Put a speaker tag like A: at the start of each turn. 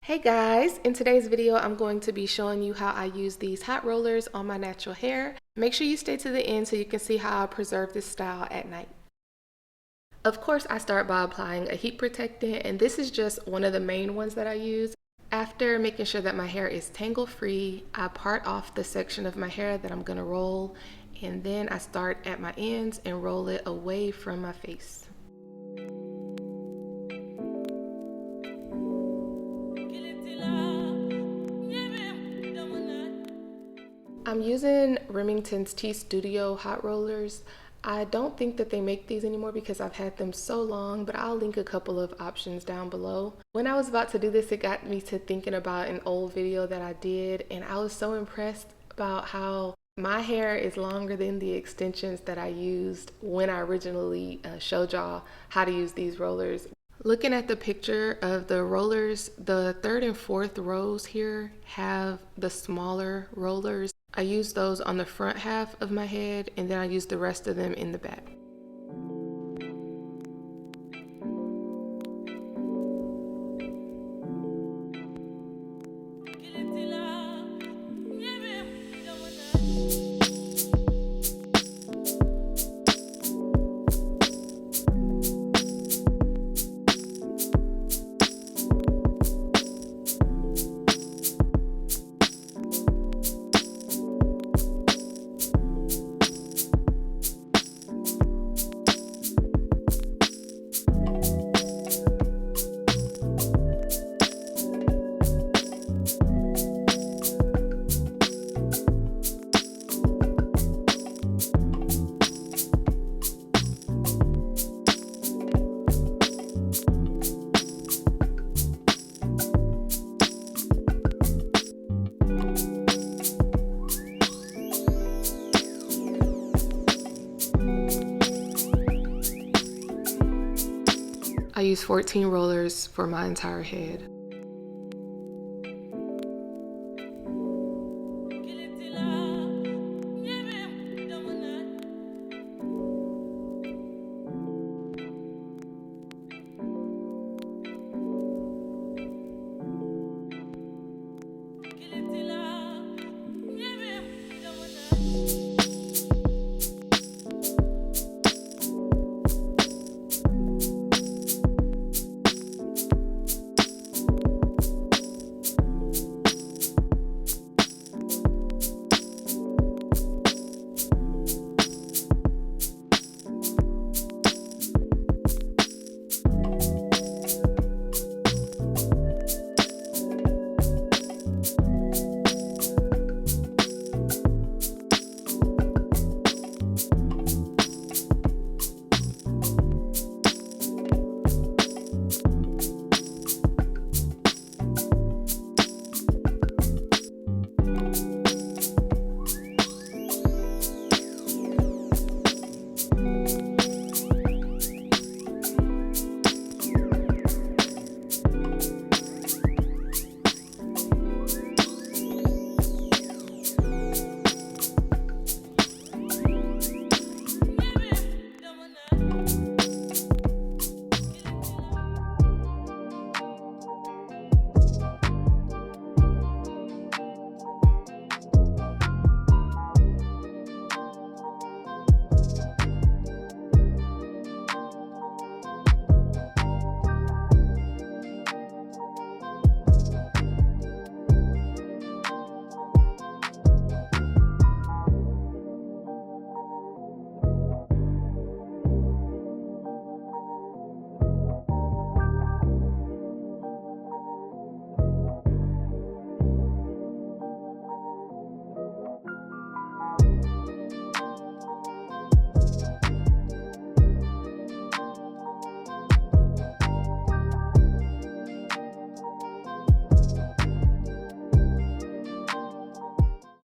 A: Hey guys, in today's video I'm going to be showing you how I use these hot rollers on my natural hair. Make sure you stay to the end so you can see how I preserve this style at night. Of course, I start by applying a heat protectant, and this is just one of the main ones that I use. After making sure that my hair is tangle free, I part off the section of my hair that I'm going to roll, and then I start at my ends and roll it away from my face. I'm using Remington's T Studio hot rollers. I don't think that they make these anymore because I've had them so long, but I'll link a couple of options down below. When I was about to do this, it got me to thinking about an old video that I did, and I was so impressed about how my hair is longer than the extensions that I used when I originally showed y'all how to use these rollers. Looking at the picture of the rollers, the third and fourth rows here have the smaller rollers. I use those on the front half of my head, and then I use the rest of them in the back. I use 14 rollers for my entire head.